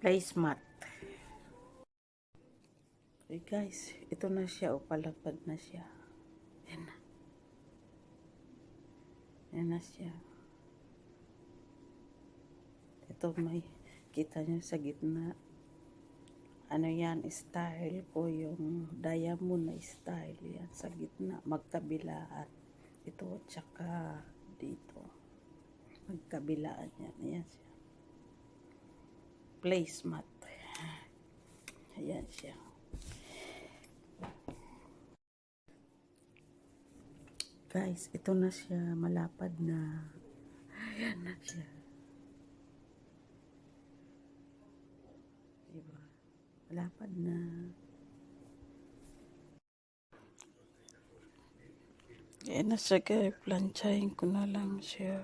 Placemat. Okay guys, ito na siya o palapad na siya. Yan na. Yan na siya. Ito may kita nyo sa gitna. Ano yan, style ko yung diamond na style yan sa gitna, magkabilaan. Ito tsaka dito. Magkabilaan yan. Ayan siya. Placemat. Ayan siya. Guys, ito na siya, malapad na. Ayan na siya. Diba? Malapad na. Ayan na siya guys, planchahin ko na lang siya.